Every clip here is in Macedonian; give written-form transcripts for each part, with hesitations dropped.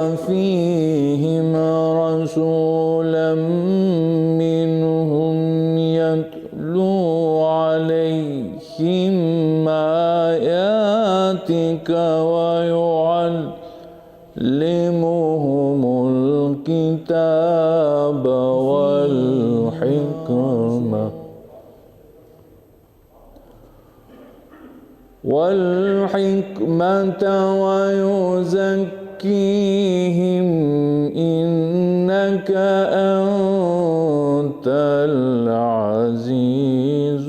فيهم رسولا منهم يتلو عليهم آياتك ويعلمهم الكتاب والحكمة ويزكيهم إنك أنت العزيز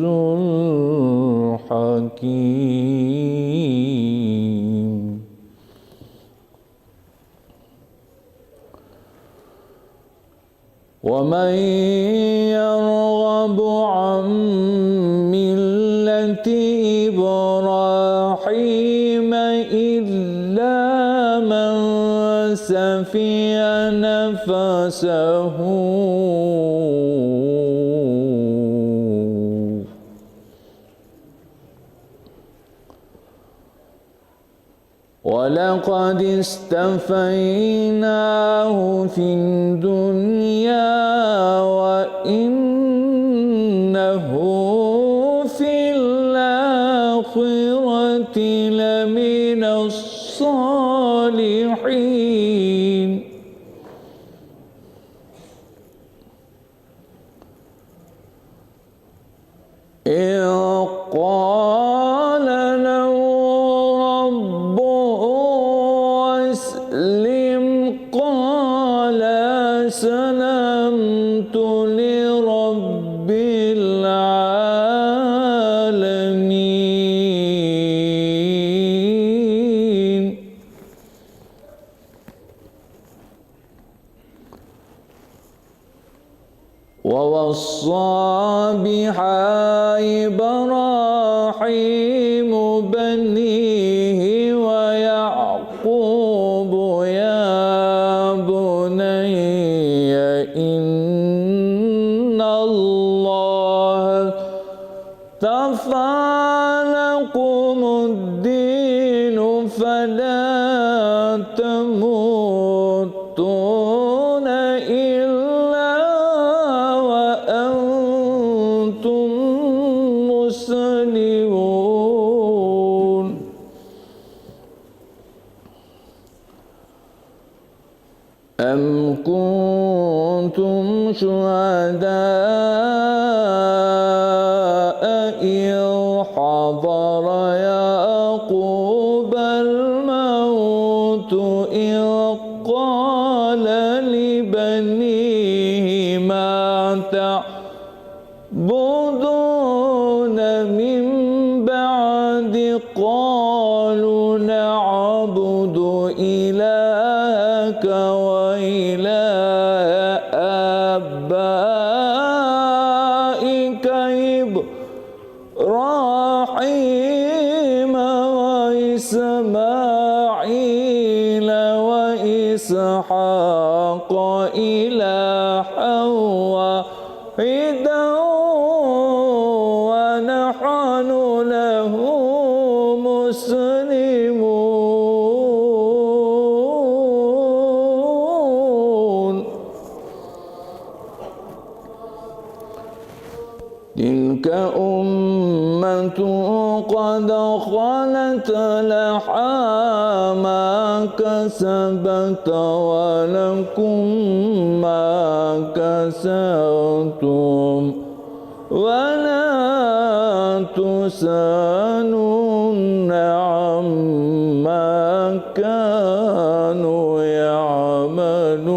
الحكيم. ومن يرغب عن ملة إبراهيم إلا من سفي نفسه ولقد اصطفيناه في الدنيا وإنه في الآخرة لمن الصالحين. إذ قال له ربه أسلم قال أسلمت لرب العالمين. ووصى بها إبراهيم بنيه ويعقوب يا بني إن الله اصطفى لكم الدين فلا تموتون إلا وأنتم مسلمون. أم كنتم شهداء إذ حضر يعقوب الموت إذ قال لبنيه ما تعبدون من بعد قالوا نعبد إلهك وإله آبائك إبراهيم وإسماعيل وإسحاق إلها واحدا ونحن له مسلمون. تلك أمة قد خلت لها ما كسبت ولكم ما كسبتم ولا تسألون عما كانوا يعملون.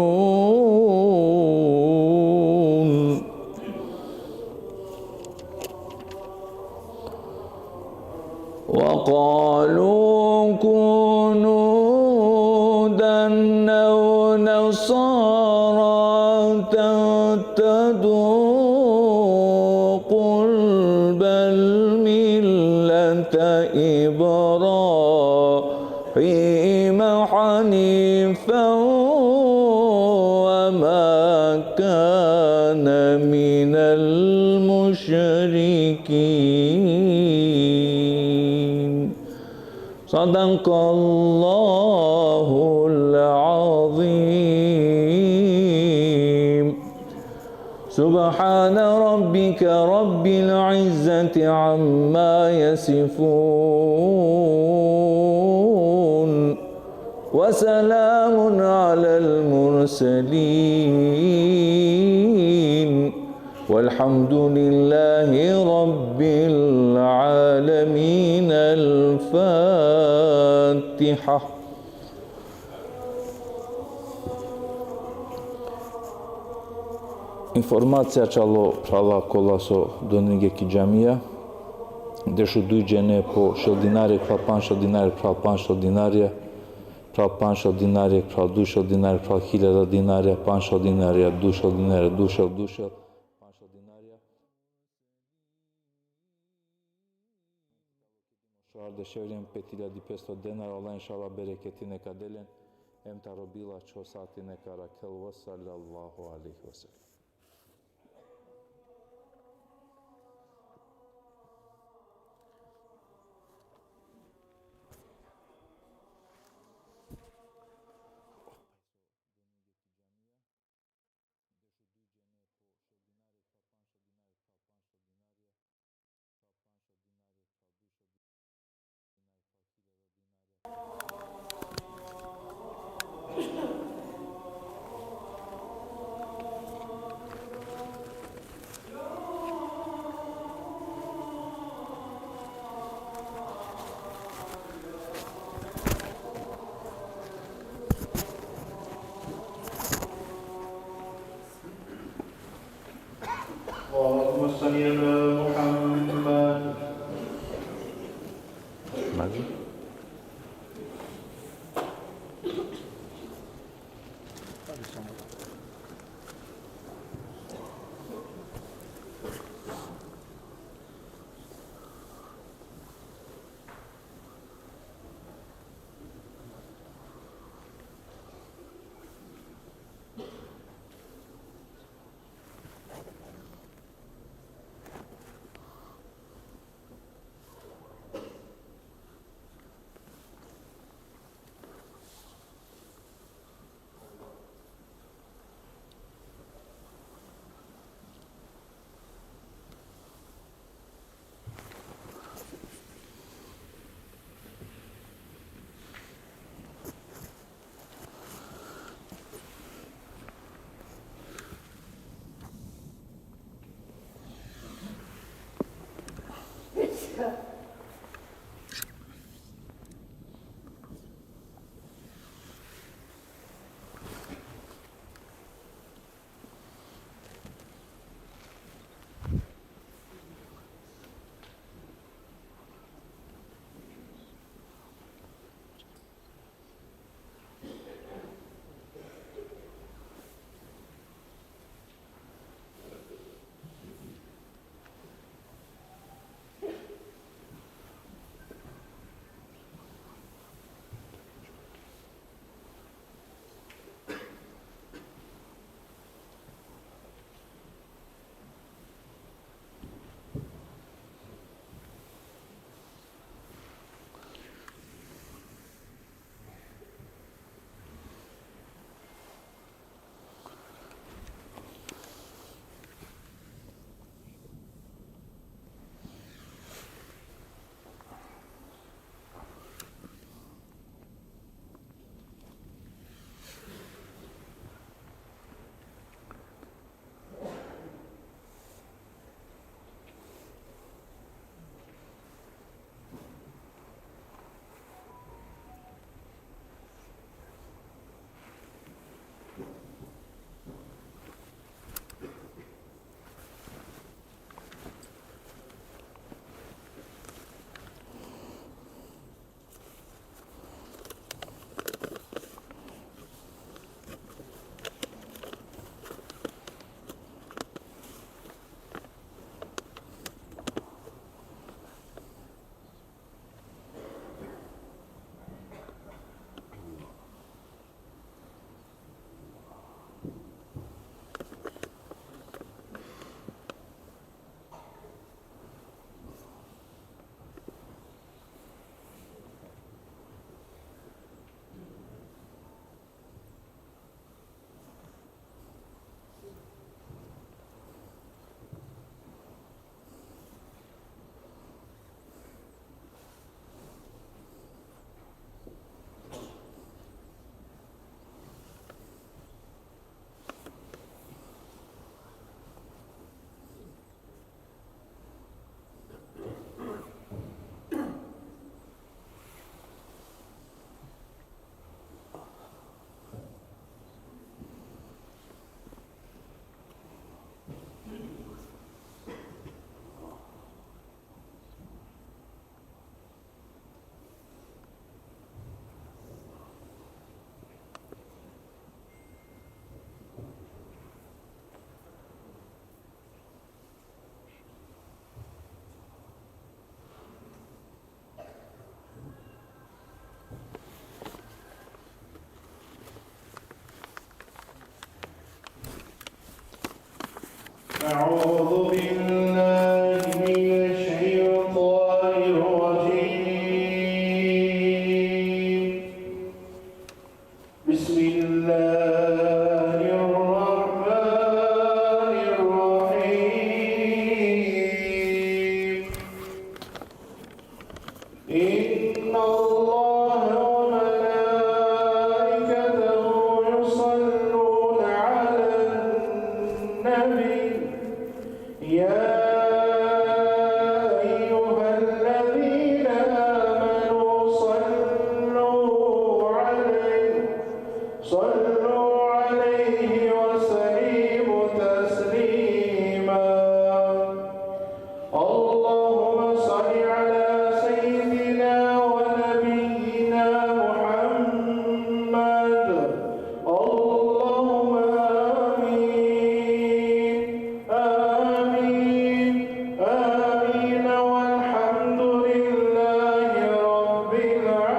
وقالوا كونوا هودا أو نصارى تهتدوا قل بل ملة إبراهيم حنيفا وما كان من المشركين. صدق الله العظيم. العظيم سبحان ربك رب العزة عما يصفون وسلام على المرسلين والحمد لله رب العالمين. الفاتحة. Информација чало прала коласо до негеки джамија, дешу дујджене по 6 динари, прал 500 динари, прал 500 динарија, прал 500 динарија, прал 200 динарија, прал 1000 динарија, 500 динарија, 200 динарија, 200 500 динарија. Шоарде шеврем 5500 денара, Аллах иншалла берекети нека делен, емта робила чо сати нека ракел ва саллаллаху алейхи ва саллям. اللهم صل على محمد. أعوذ بالله من الشيطان الرجيم بسم الله الرحمن الرحيم إن الله وملائكته يصلون على النبي يا أيها الذين آمنوا صلوا عليه وسلموا تسليما اللهم صل على سيدنا ونبينا محمد اللهم آمين آمين آمين والحمد لله رب العالمين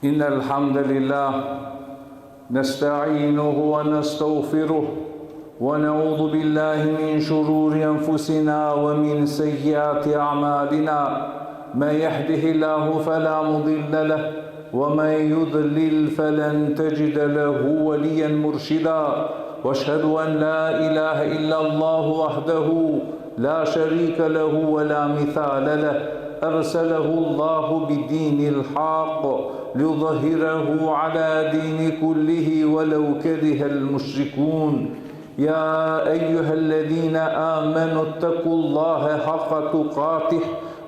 إن الحمد لله نستعينه ونستغفره ونعوذ بالله من شرور أنفسنا ومن سيئات أعمالنا من يهده الله فلا مضل له ومن يضلل فلن تجد له وليا مرشدا واشهد أن لا إله إلا الله وحده لا شريك له ولا مثال له أرسله الله بدين الحق ليظهره على دين كله ولو كره المشركون يا أيها الذين آمنوا اتقوا الله حق تقاته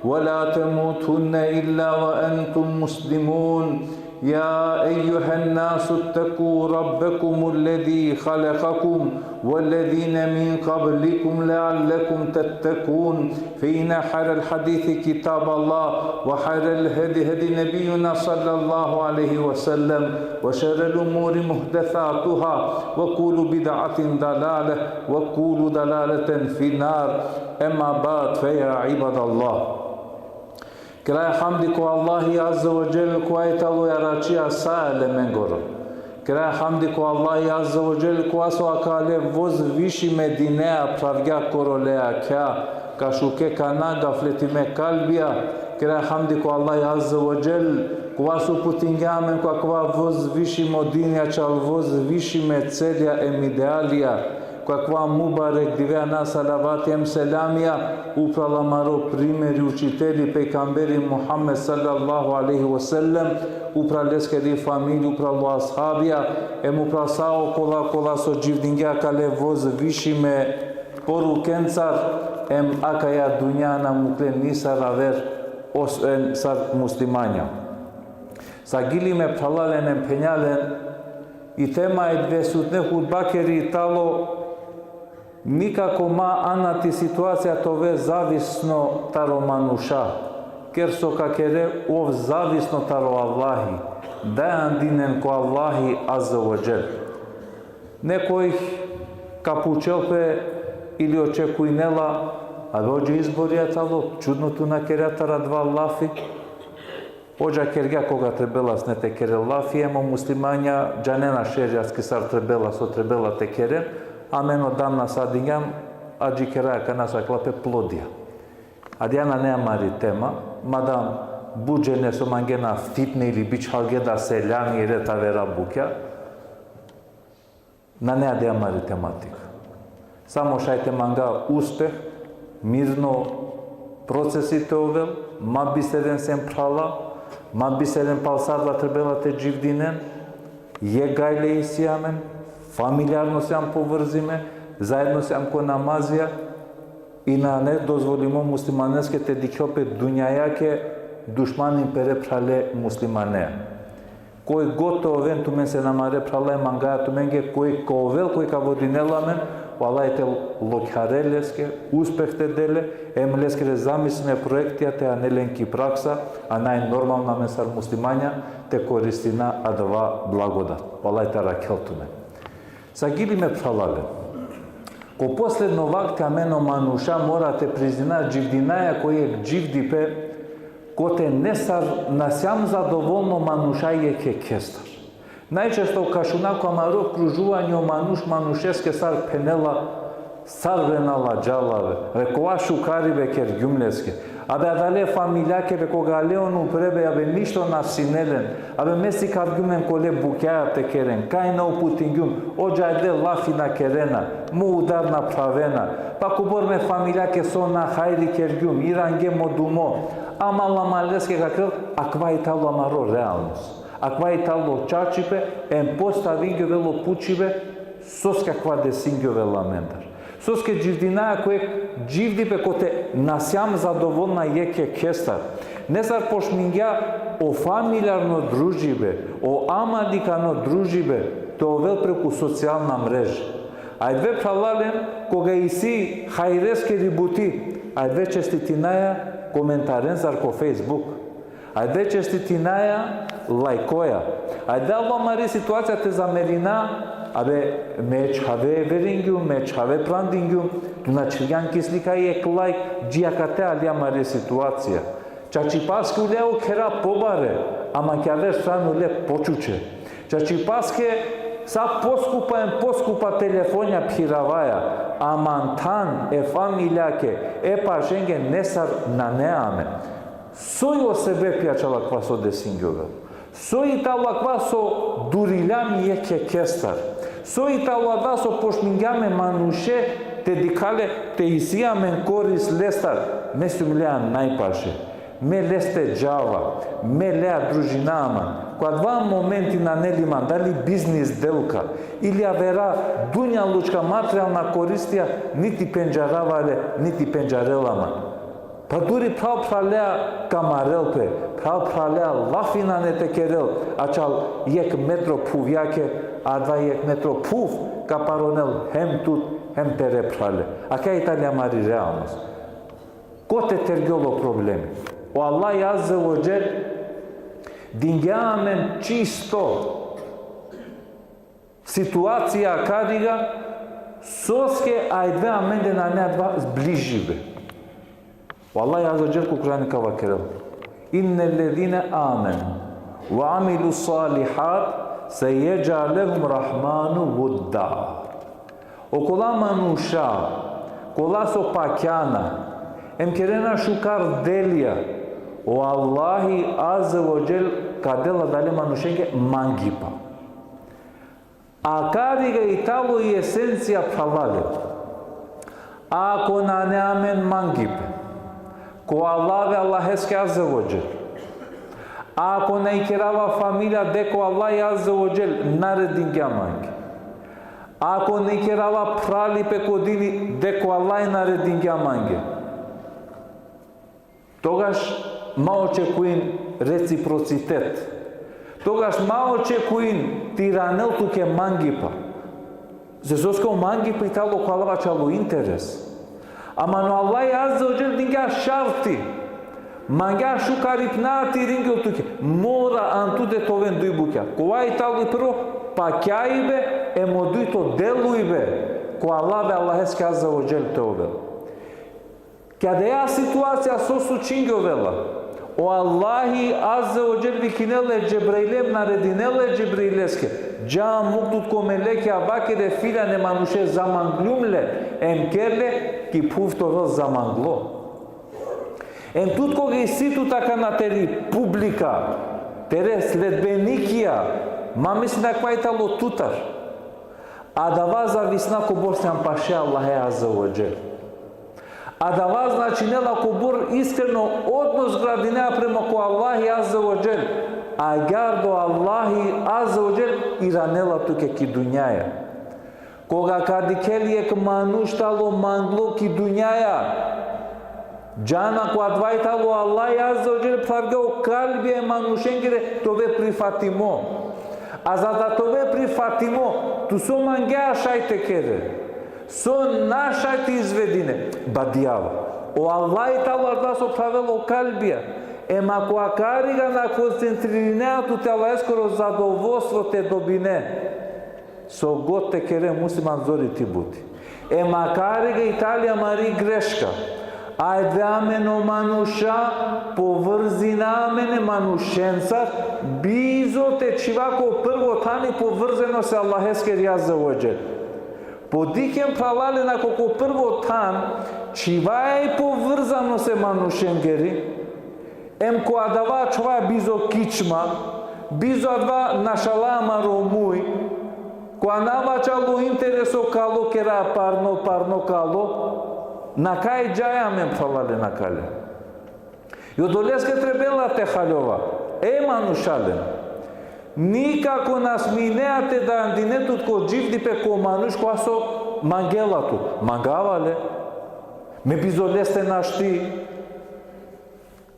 ولا تموتن إلا وأنتم مسلمون يا أيها الناس اتقوا ربكم الذي خلقكم والذين من قبلكم لعلكم تتقون فإن خير الحديث كتاب الله وخير الهدي هدي نبينا صلى الله عليه وسلم وشر الأمور محدثاتها وكل بدعة ضلالة وكل ضلالة في النار أما بعد فيا عباد الله Kraja hamdi ko Allahi Azza wa Jal ko ajtalu jaraqia sa elemengoro. Kraja hamdi ko Allahi Azza wa Jal ko aso akale voz vishi medinea pravga korolea kja ka shuke kana gafletime kalbia. Kraja hamdi ko Allahi Azza wa Jal ko aso putingamen ko akva voz vishi modinja čal voz viši me celja em idealija. Каква мубарек дивеана салават ем селамија управа маро примери учители пейгамбери Мухаммед саллаллаху алейхи ва селлем управа лескери фамилии управа асхабија ем управа сао кола со дживдингја кале воз вишиме порукенцар ем акаја дуњана муклен ниса равер осен сар муслимања сагилиме палален ем пењален и тема е две сутне худбакери тало Никако ма анати ситуација тове зависно таро мануша, кер со какере ов зависно таро Аллахи, дајан динен ко Аллахи Азza wa Jal. Некој капучелпе или очекујнела, а оđe изборија тало, чудното на керјатара два Аллахи, оđа кергја кога требела снете кере Аллахи, емо муслимања джанена шеријатски сар требела со требела те кере, Амено дамна садињам, аджи кераја канаса клапе плодија. Адјана не амари тема, мадам буџене со мангена фитне или бичхалгеда селјани и рета вера букја, на неа де амари тематика. Само шајте манга успех, мирно процесите овел, ма биседен сем прала, ма биседен палсадва требелате дживдинен, е гајле и сијамен, фамилиарно се ам поврзиме, заедно се ам ко намазија и на не дозволимо муслиманеските дикјопе дуњајаке душманин пере прале муслиманеа. Кој готово венту мен се намаре прале мангајату менге, кој ковел, кој ка водинеламен, валајте локјарелеске, успехте деле, емлескере замислене проектија те анеленки пракса, а најнормална месар муслимања те користина адва благодат. Валајте ракелтуме. Сагилиме пралале. Ко последно вакте амено мануша морате признаа дживдинаја кој е дживдипе, коте не сар насјам задоволно мануша е ке кестар. Најчесто кашунако амаро кружување манушеске сар пенела, сар венала джалаве, рекова шукариве кер ѓумлеске. Абе адале фамилјаке бе кога леону пребе, абе ништо насинелен, абе меси кавгюмен коле букјаја те керен, кај на упутингюм, оđа еде лафи на керена, му удар направена, па куборме фамилјаке со на хајри кергюм, иранге модумо, амала малеске какрел, аква и тало амаро реалност. Аква и тало чачипе, ем поставингјо вело пучиве, сос каква десингјо веламендар. Соске дживдинаја кој дживдипе коте насјам задоволна јеке кестар. Не зар пошмингја о фамилиарно дружибе, о амадикано дружибе, то вел преку социјална мрежа. Ај две пралален кога и си хајреске рибути, ај две честитинаја коментарен зар ко Фейсбук. Ај две честитинаја лајкоја. Ај да мари ситуацијата за мерина, абе мечхаве верингју, мечхаве прандингју, туначилјан кислика и еклајк, джијакате алија мари ситуација. Чачипаске улео кера побаре, ама кјаве страну ле почуче. Чачипаске са поскупа телефонја пираваја, амантан е фамилјаке, па женге несар на неаме. Сој о себе пјачала квасо десингјовел. Сој тала квасо дурилјами еке кестар. Сој тала да со пошмингјаме мануше, те дикале, те исијамен корис лестар, ме сумлеа најпаше. Ме лесте джава, ме леа дружинама, која два моменти на нелима, дали бизнис делка, или авера дуња лучка материјална користија, нити пенџаравале, нити пенџарелама. Па дури пралеа камарелпе, пралеа лафина не текерел, ачал јек метро пувјаке, а два јек метро пув, капаронел хем тут, хем тере прале. А кај Италија мари реалност. Ко те тергело проблеми? O Allah Azze ve Celle dingamen čisto situacija kadiga soske ajdve amende na ne dva zbližive. O Allah Azze ve Celle Kur'an-ı Kava kerel. İnnellezine amenu ve amilu salihat seyecalehum rahmanu vudda. O kola manusha, kola so pakjana, em kerena shukar delja, o Allahi Azze ve Celle kadela dali manushenke mangipa. A kadiga italo i esencija pravale. Ako na neamen mangipe, ko Allah ve Allaheske Azze ve Celle. Ako ne ikirava familia deko Allahi Azze ve Celle naredingja mangi. Ako ne ikirava prali pe kodini deko Allahi naredingja mangi. Тогаш ма очекуин реципроцитет. Тогаш ма очекуин тиранел туке мангипа. Зесоско мангипа и тало калавачало интерес. Ама но Аллах Аззе ve Celle динга шарти. Манга шукарипна тирингел туке. Мора антуде товен дујбуќа. Кова и тало и прво пакјаибе е модуито делуибе. Ко Аллах бе Аллахеске Аззе ve Celle те овел. Каде ја ситуација со случингјовела, о Аллахи Аззе ve Celle викинеле Джебреилем нарединеле Джебреилеске, джа муктут ко мелеке авакеде филя не мануше заманглюмле, ем керле ки пуфтовел замангло. Ем тут кога и ситу така на тери публика, тере следбеникија, ма мисли да квајтало тутар, а да ва зависна ко борсјан паше Аллахе Аззе ve Celle. А да вас значи нела кобур искрено однос градинеа према ко Аллахи Аззе ve Celle, а гардо Аллахи Аззе ve Celle иранела туке ки дуњаја. Кога кадикелиек мануштало мангло ки дуњаја, джана ко адвајтало Аллахи Аззе ve Celle правгео калбие манушенгире тове прифатимо. А за да тове прифатимо, ту со мангеа шајте кере. Со нашите изведине бадијава. О Аллах и таларда со правило калбија. Ема која карига на концентриринеато тела ескоро задоволство те добине. Со год те кере муслиман зори ти бути. Ема карига Италија мари грешка. Ајде амено мануша, поврзина амене манушенца, бизо те чивако прво тани поврзено се Аллахеске Аззе ve Celle. Подикен пралале на колко прво тан, чива е поврзано се манушенгери, ем која дава чова бизо кичма, бизо адва нашалама ромуј, која навачало интересо кало кера парно кало, на кај джајамен пралале на кале. Јо долеске требела те халјова, манушален. Никако нас минеате да андинетут ко дживдипе ко мануш која со мангелату. Мангавале. Ме бизолесте нашти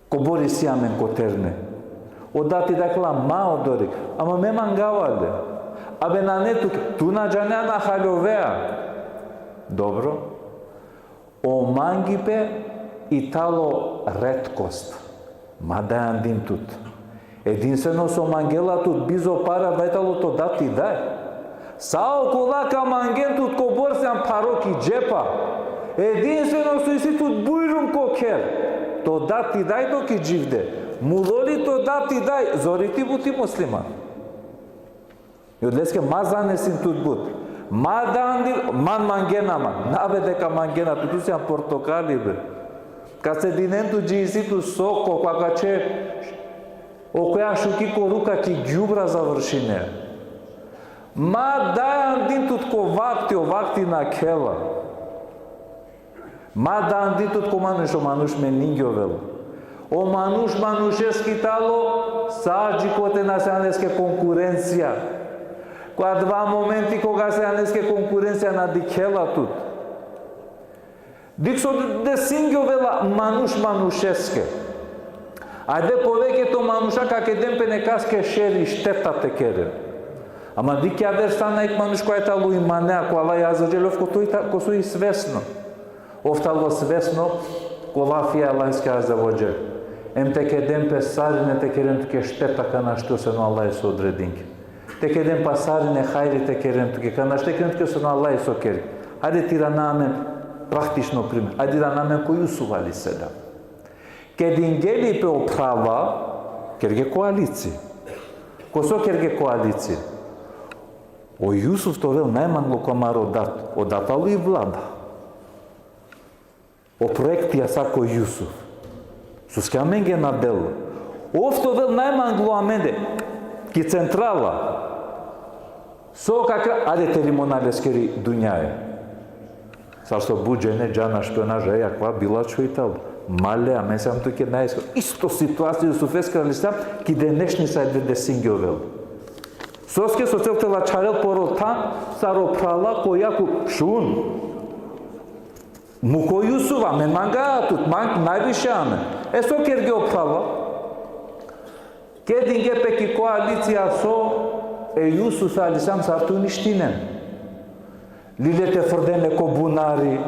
ко Борис Јамен ко терне. Одати дакла мао дори. Ама ме мангавале. Абе на нетук туна джанеа на халјовеа. Добро. О мангипе и тало реткост. Ма да андинтут. Единствено со мангелатут бизо пара дајталото дати дај. Сао колака мангентут ко борсјан пароки джепа. Единствено со иситут бујрум ко кер. То дати дај доки дживде. Мулоли то дати дај. Зори ти бути муслиман. И одлеске мазанесин тут бут. Маданди, ман мангенама, наведека мангена, туту сиам портокали бе. Касединенту джизиту соко, какаче, окоја шуки корука ки ѓубра завршине. Ма дајан тут ко вакти на кела. Ма дајан тут ко мануш, о мануш ме нингјовел. О манушески тало, саджи коте на сеанеске конкуренција. Која два моменти кога сеанеске конкуренција на дикела тут. Диксо десингјовела манушеске. Ајде повеќето мануша како еден пенекаске шери штета те кере. Ама дик ја верстана ик мануш која тало и манеа, која ла ја заđелов ко су и свесно. Офтало свесно, колафија Аллајска азавоđе. Ем те кеден песарине те керен туке штета кана што се на Аллај со одрединки. Те кеден пасарине хајри те керен туке кана што керен туке со на Аллај со кери. Ајде ти ранамен практично пример. Ајде ранамен кој Јусуф алейхиселам. Кедин гели пе оправа, керге коалиција. Косо керге коалиција? О Јусуф то вел најман локомар одатало и влада. О проектија сако Јусуф. Сускја менге на дело. Овто вел најман глуаменде. Ки централа. Со кака, аде те лимоналескери дуњае. Сашто буџене, джана, шпионажа, јаква била чујтал. Мале, а мен сам туке најско. Исто ситуација Јусуфеска листа, ки денешни сајде десингјовел. Соске со целтела чарел поротан, саропрала, којаку шун. Муко Јусува, мен манга тут, највише амен. Со керге оправа. Кедин гепеки коалиција со Јусуф алисам сарту ништинен. Лилете фрдене ко бунари.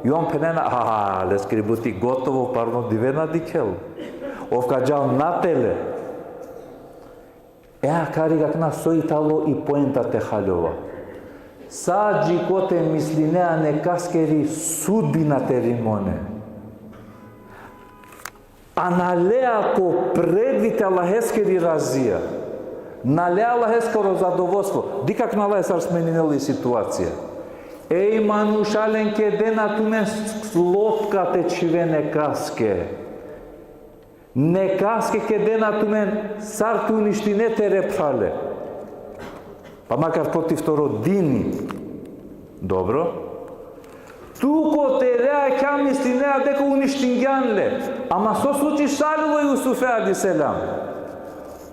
И он пенена, лескри бути готово, дивена дикел. Овка джал нателе. Кари как на соитало и поента те халјова. Саджи коте мислинеа некаскери судбина те римоне. А налеа ко предвите Аллахескери разија. Налеа Аллахескеро задоволство. Дикак на Аллах сменинела и ситуација. Еј манушален кедена тумен слотка те чиве некаске. Некаске кедена тумен сарту уништине те репфале. Па макар против родини. Добро. Туко те реа ќа мисли неа дека уништингјанле. Ама со случај шалило Јусуфе алейхиселам.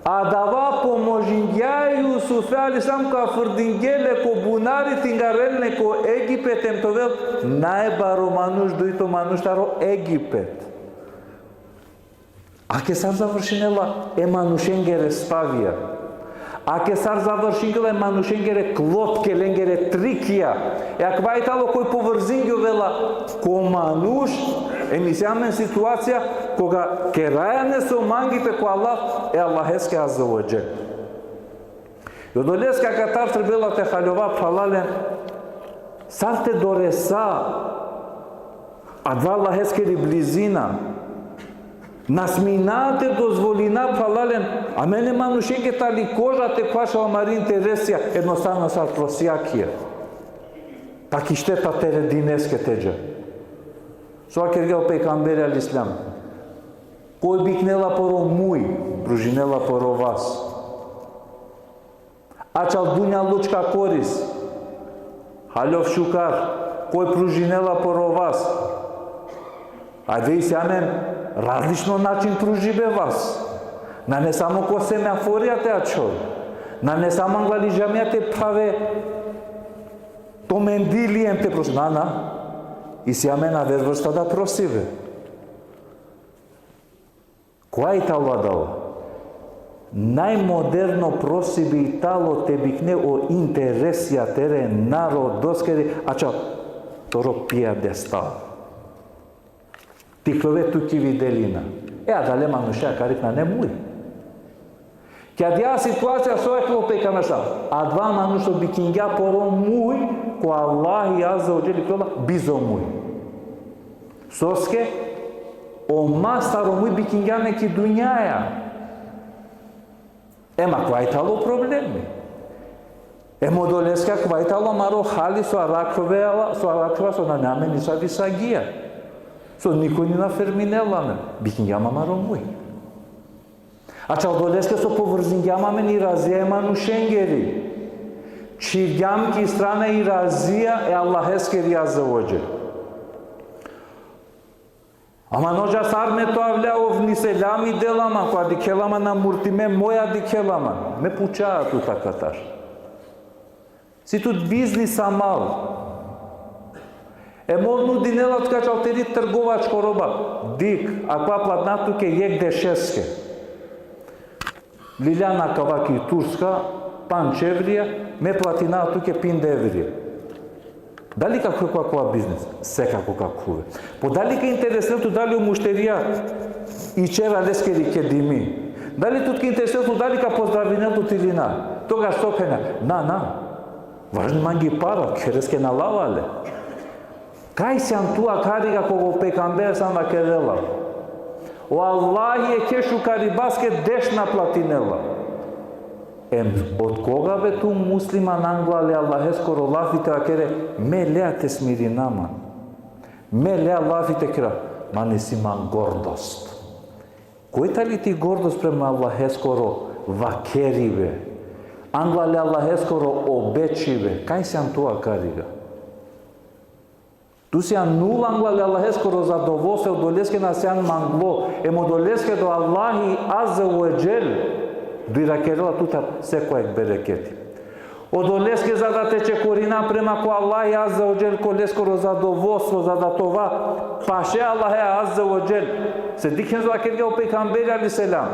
А дава поможингја Јусуфе алейхиселам ка фрдингеле ко бунари тингарелне ко Египет ем товел најбаро мануш дојто мануштаро Египет. А ке сар завршинела манушенгере спавија. А ке сар завршингела манушенгере клопке ленгере трикија. Аквајтало кој поврзингјовела ко мануш емисијамен ситуација кога ке рајане со мангипе ко Аллах Аллахеске аззавоџел. И одолеска катар требела те халјова фалален сар те дореса а два Аллахескери близина. Насминате дозволина фалален, а мене манушенке тали кожате квашала мари интересија, едноставно сар просјакија. Таки штета тере динеске теđe. Соа кергел пейгамбери алейхиселам. Кој бикнела поро муј, пружинела поро вас. Ачал дуња лучка корис. Халјов шукар, кој пружинела поро вас. А веј сјамен различно начин пружибе вас. На не само ко семафорија те ачол. На не само глали жамија те праве томендилием те проси. И сјамен на верврста да просиве. Која и тало дала? Најмодерно просиби и тало те бикне о интересија тере народ доскери, ачал торо пија дестал. Тиклове туки виделина. А дале мануша карикна не муј. Ке дија ситуација со екло пекамеса. А два манушо бикингја поро муј, ко Аллах и аззавоџел кола бизо муј. Соске о мастаро муј бикингја неки дуњаја. Ема која тало проблеми? Емодолеска квајтало маро хали со аракровела, со аракрова со нанамени са висагија. Со никој ни на ферминеламе, бихин јама маро муј. А чалдолеска со поврзингјамаме ни разиеману шенгери. Чиргјамки страна и разија е Аллахескери аззавоџел. Ама ножа сарме тоавляов ни селами делама, која дикелама на муртиме моја дикелама. Ме пучаат у такатар. Си тут бизниса мал. Модну динелат качал тери трговачко роба. Дик, аква платнату ке јек дешеске. Лиляна каваки турска, панчеврија, ме платина туке 5 еврија. Дали каква бизнес? Секако какуве. По дали ке интереснето дали у муштерија и чера лескери ке дими. Дали тут ке интереснето дали ка поздравинето тилина. Тога што пена? На. Важни манги пара, кереске налавале. Кај сјан туа карига кого пекамбер сам на керела. О Аллахи е кешу карибаске дешна платинела. Од кога бе ту муслиман англале Аллахескоро лафите акере ме леате смиринама. Ме леа лафите кера, ма не си ман гордост. Којта ли ти гордост према Аллахескоро вакериве? Англале Аллахескоро обечиве. Кај сјан туа карига? Ту сјан нул англале Аллахескоро задоволство долеске на сјан мангло. Долеске до Аллахи аззе уеджел. Диракерела тута секој берекети. Одолеске за да тече корина према ко Аллах аззе оджел колескоро задоволство за да това паше Аллах аззе оджел. Се дикен за керга пейгамбери алейхиселам.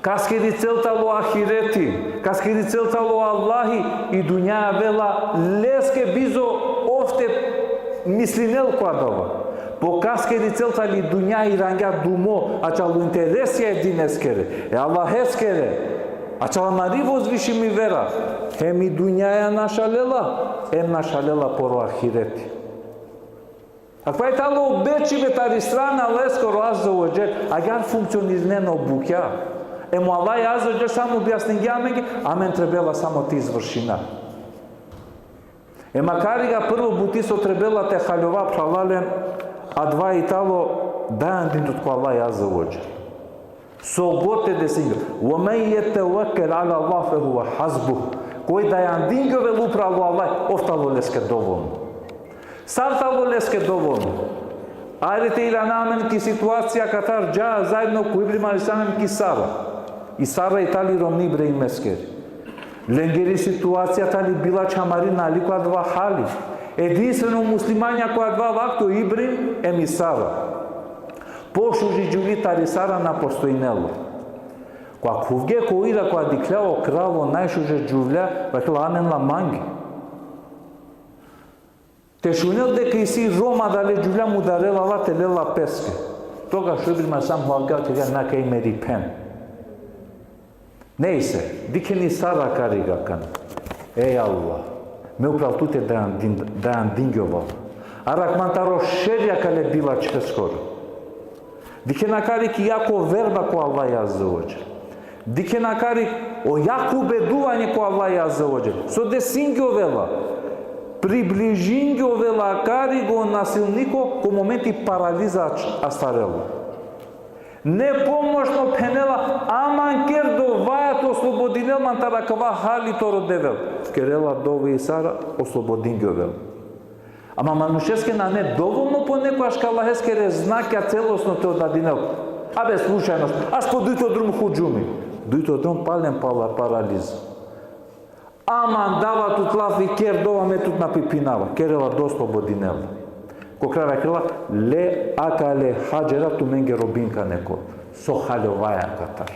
Каскери целтало ахирети, каскери целтало Аллахи и дуња вела леске бизо офте мислинел квадова. По каскери целтали дуња и ранга думо, а чалу интересија динескере, Аллахескере, а чала мари возвиши ми вера, ми дуња ја нашалела, нашалела поро ахирети. А кај тало обечи бетари страна лескоро азза оджел, агар функционирнено букја, му Аллах азза оджел само објаснењаме, амен требела само ти извршина. Макарига прво бутисо требела те халјова пралален, а два и тало дајан динтот ко Аллах азза оджел. Со готе десинга. وَمَنْ يَتَوَكَّلْ عَلَى اللَّهِ فَهُوَ حَسْبُهُ. Кој дајан дингове лупрало Аллах, офтало леске доволно. Сартало леске доволно. Ајдете и ранамен ки ситуација катар джа заедно кој примали самем ки Сара. И Сара и тали ромни бре и мескери. Ленгери ситуацијата ли била чамарина али која два хали. Единствено муслимања која два вакто Ибрим ми Сара. Пошужи џулитари Сара на постојнело. Која кувге којда која диклео краво најшуже џувля, вакла амен ла манги. Те шунел дека и си Рома дале џувля му дарела ла телела песке. Тога шубрима сам хуагал тега нака и мери пен. Нейсе, дикени Сара карига кан. Аллах, ме управ туте дајан дингјовал. А ракмантаро шерја кале била ческоро. Дике накари ки јако верба ко Аллах азза оджел. Дике накари о јако бедување ко Аллах азза оджел. Со десингјо вела. Приближингјо вела кари го насилнико ко моменти парализа астарело. Непомошно пенела аман кер до вајат ослободинел мантара кава хали торо девел. Керела дови и Сара ослободингјо вел. Ама манушеске на не доволно по некојаш калахескере знака целосно те одадинел. Абе случајност, аз по дујто друм худжуми. Дујто друм пален парализа. Аман дава тут лаф и кер дова ме тут напипинава. Керела дослободинела. Кокрара крила ле акале хаджера ту менге робинка неко. Со халјоваја катар.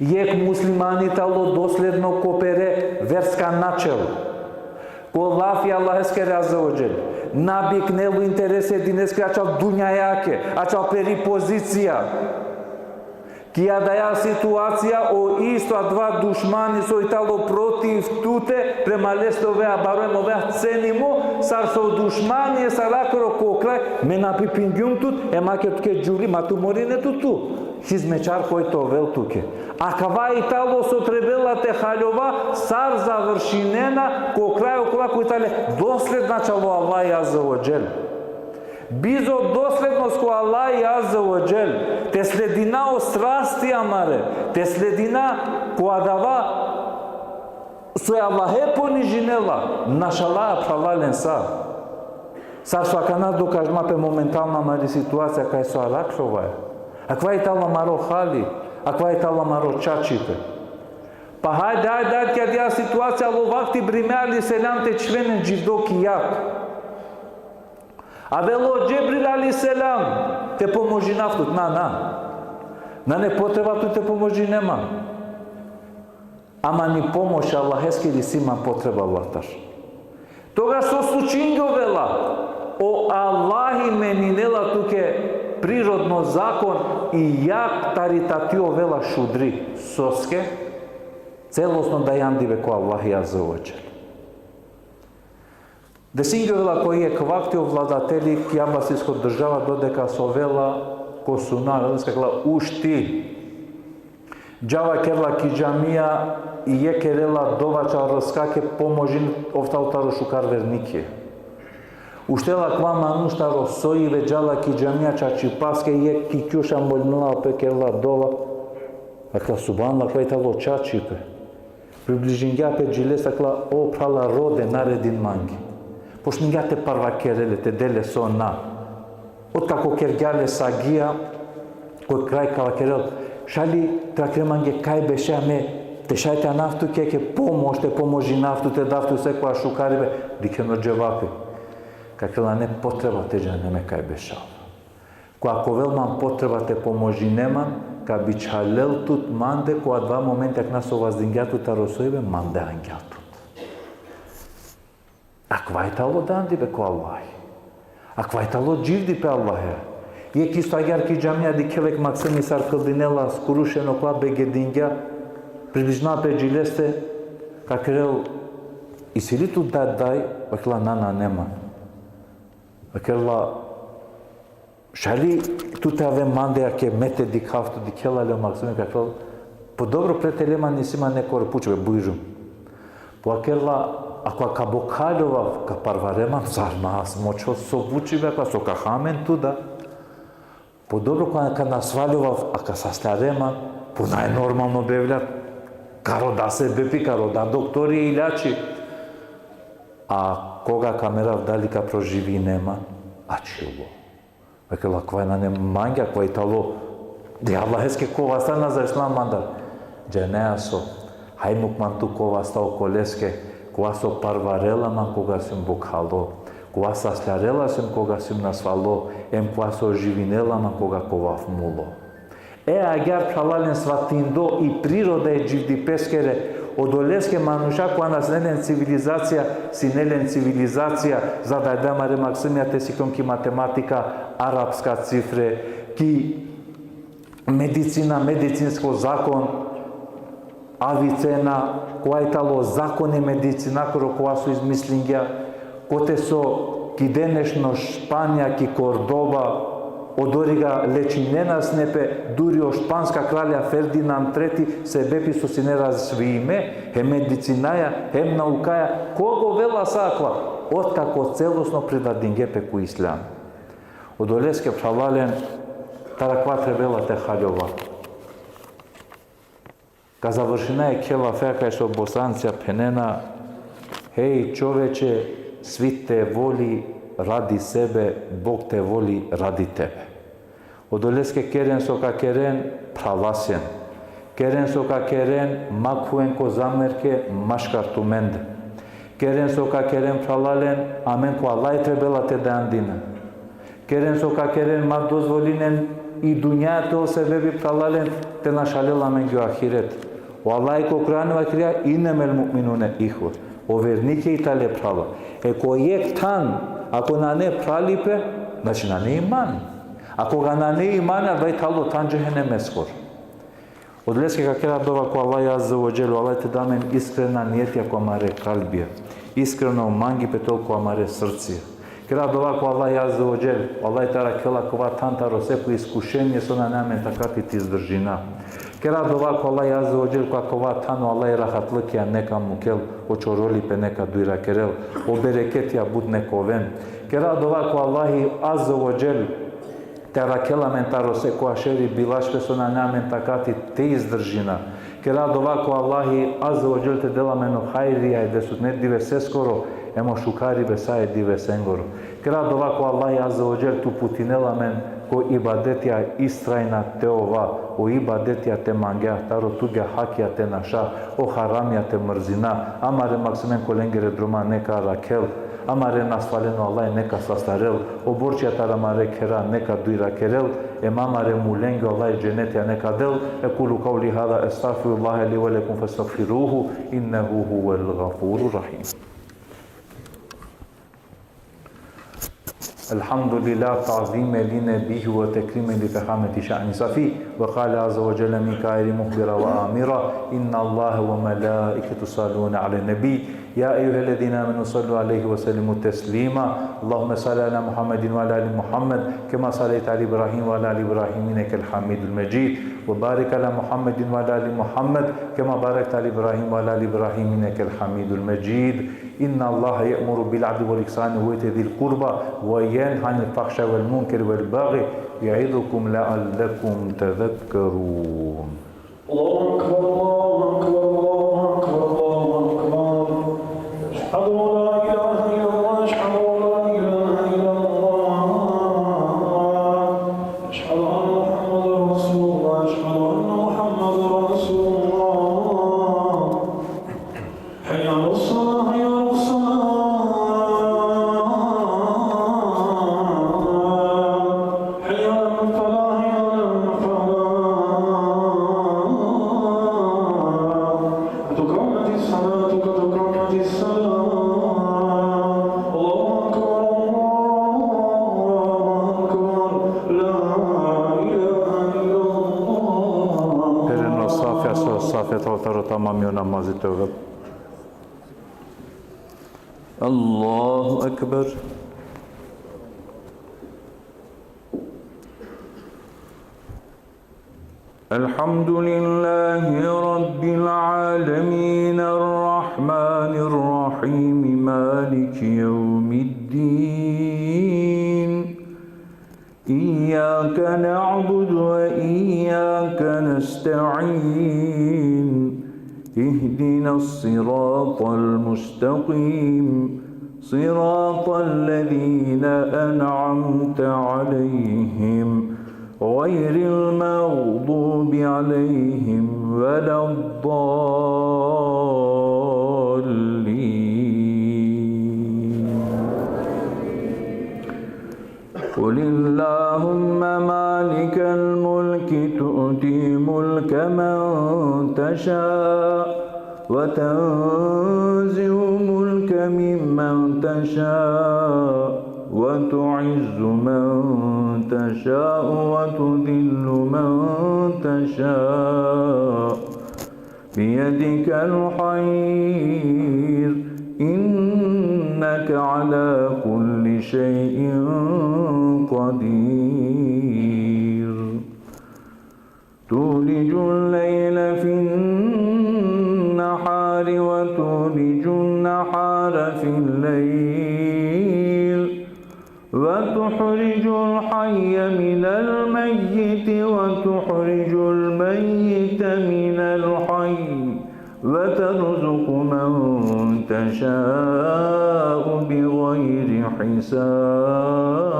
Јек муслимани тало доследно копере верска начело. Ко лафи Аллахескере азза оджел. Набикнело интересе динеске ачал дуња јаке, ачал пери позиција. Кија даја ситуација о исто два душмани со итало против туте према лестове бароемове ценимо сар со душмани са ракоро кокрај ме напипингјум тут маке тке џули мату морине туту. хизмечар којто вел туке. А кава и тало со требелате халјова, сар завршинена, ко крај окола кој тале доследна чало Аллах азза ва џел. Бизо доследност ко Аллах азза ва џел, те следина о страсти амаре, те следина ко адава со Аллахе понижинела, нашала правален са. Сар со акана докажмапе моментална мари ситуација кај со аракшова е. Аква и тала маро хали, аква и тала маро чачите. Па хајде, ќе дија ситуација во вакти бриме алейхиселам те членен дживдок и јак. А вело Џебрил алейхиселам те поможи нафтут, на не потреба ту те поможи нема. Ама ни помош Аллахески ли сима потреба ватар. Тога со случињето вела, о Аллахи менинела туке природно закон и јак таритатио вела шудри соске, целосно да јандиве ко Аллахи азза ва џел. Десињето вела кој е квактио владатели кјабасиско држава додека со вела ко суна, скакла ушти џава керла ки џамија и е керела довача рскаке поможин офталтаро шукар вернике. Уштела ква мануштаро соиве џала ки џамија чачи паске е ки кјуша молнуа пе керла дова. Акла субанла ква итало чачипе. Приближингја пе джилес акла о прала роде наредин манги. Пошнингја те парва кереле те деле со на. Откако кергјале сагија кој крај кава керел шали тракреманге кај беше аме те шајте нафту ке помош, те поможи нафту, те дафту секоја шукарибе, дикено џевапи. Какела не потреба те џанеме кај беше. Која ковелман потреба те поможи неман, ка би чалел тут манде, која два моменти ак нас оваздингјату таросоибе, манде ангјатут. Аква е тало данди бе ко Аллахи. Аква е тало дживди пе Аллахе. Ie kisto agar ki џамија ди келек Максими сар кылдинела скурушено кла бегедингја приближна пе джилесте какрел и сили тут дай акла нана нема. Акела шали тут аве манде аке мете ди кафту ди келале Максими какрел подобро претелема нисима некој пучбе бујжум. По акела ако кабокалјова ка парварема зарма смочо со бучиве ка со кахамен туда. Подобро кога насвалјував, ака са старема, по најнормално бевлят, каро да се бепи, каро да доктори и илјачи. А кога камерав дали ка проживи нема, а чило. Векела кога на не мангја, кога и тало, де Аллахеске кова стана за ислам мандар. Дженеа со, хајмук манту кова ста околеске, кога со парварела ман кога сим букало. Кога са слярела сим кога сим насвало, ем кога со оживинела ман кога ковав муло. Агар пралален сватиндо и природа е дживди пескере, одолеске мануша кога нас нелен цивилизација, си нелен цивилизација, за да демаре Максимија те си ки математика, арапска цифре, ки медицина, медицинско закон, авицена, која е тало закони медицина, која со измислингја, коте со ки денешно Шпанија, ки Кордоба, одорига лечинена снепе, дури о шпанска кралја Фердинанд III се бепи со си не развииме, хем медицинаја, хем наукаја, кого вела саква, откако целосно предадингепе ку ислам. Одолеске правален, тараква требела те халјова. Ка завршина е кела феа со босанција пенена, хеј човече, свит те воли ради себе, Бог те воли ради тебе. Одолеске керен со ка керен правасен. Керен со ка керен макуен ко замерке машкартуменде. Керен со ка керен пралален амен ко Аллах требела те да андина. Керен со ка керен ма дозволинен и дуњајата о себеби пралален те нашалел амен гјо ахирет. О Аллах ко Куранова крија инемел муъминуне ихвот. О вернике и тале права. Кој е тан, ако на не пралипе, значи на не иман. Ако га на не иман, вај тало тан джехенем ескор. Одлеске какера дова ко Аллах азза ва џел, Аллах те дамен искрена нијетија ко амаре калбија, искрено манги пе толку амаре срција. Кера довако Аллах Азza wa Jal, Аллах тара кела кова тантаро секој искушение со на намен така ти издржина. Кера довако Аллах Азza wa Jal која кова тану Аллах рахатлыкија нека му кел, очороли пе нека дуира керел, о берекетија буд нековен. Кера довако Аллах Азza wa Jal тара кела ментаро секоја шери билашпе со на намен така ти издржина. Кера довако Аллах Азza wa Jal те дела мено хајрија и десут не диве се скоро, емо шукари бесае диве сенгоро. Кера довако Аллах Азza wa Jal ту путинела мен ко ибадетија истрајна те ова, о ибадетија те мангеа, таро туге хакија те наша, о харамија те мрзина, амаре максимен коленгере друма нека ракел, амаре насфалено Аллах нека састарел, о борчија тарамаре кера нека дуира керел, емамаре муленге Аллах дженетија нека дел, екулу каули хада естагфируллаха ли ва лекум фастагфируху иннаху хувал гафуру рахим. الحمد لله تعظيم لنبيه وتكريم لفخامة شأن صفي وقال عز وجل من كائر مخبرا وآمرا إن الله وملائكته يصلون على النبي يا أيها الذين آمنوا صلوا عليه وسلموا تسليما اللهم صل على محمد وعلى آل محمد كما صليت على إبراهيم وعلى آل إبراهيم إنك الحميد المجيد وبارك على محمد وعلى آل محمد كما باركت على إبراهيم وعلى آل إبراهيم إنك الحميد المجيد إن الله يأمر بالعدل والإحسان وإيتاء ذي القربى وينهى عن الفحشاء والمنكر والبغي يعظكم لعلكم تذكرون. الله أكبر الله أكبر الله أكبر الله أكبر أشهد أن لا إله إلا الله أشهد أن لا إله إلا الله أشهد أن محمدا رسول الله أشهد أن محمدا رسول الله حي على الصلاة حي على الصلاة حي على الفلاح حي على الفلاح قد قامت الصلاة قد قامت الصلاة الله أكبر لا إله إلا الله. Perino safja so safja të otaro tamam jo namazit të vëp. Allahu Akbar. الحمد لله رب العالمين الرحمن الرحيم مالك يوم الدين إياك نعبد وإياك نستعين اهدنا الصراط المستقيم صراط الذين أنعمت عليهم غير المغضوب عليهم ولا الضالين. قل اللهم مالك الملك تؤتي ملك من تشاء وتنزع ملك ممن تشاء وتعز من تشاء وتذل من تشاء بيدك الخير إنك على كل شيء قدير تولج الليل في النهار وتولج النهار في الليل وتخرج الحي من الميت وتخرج الميت من الحي وترزق من تشاء بغير حساب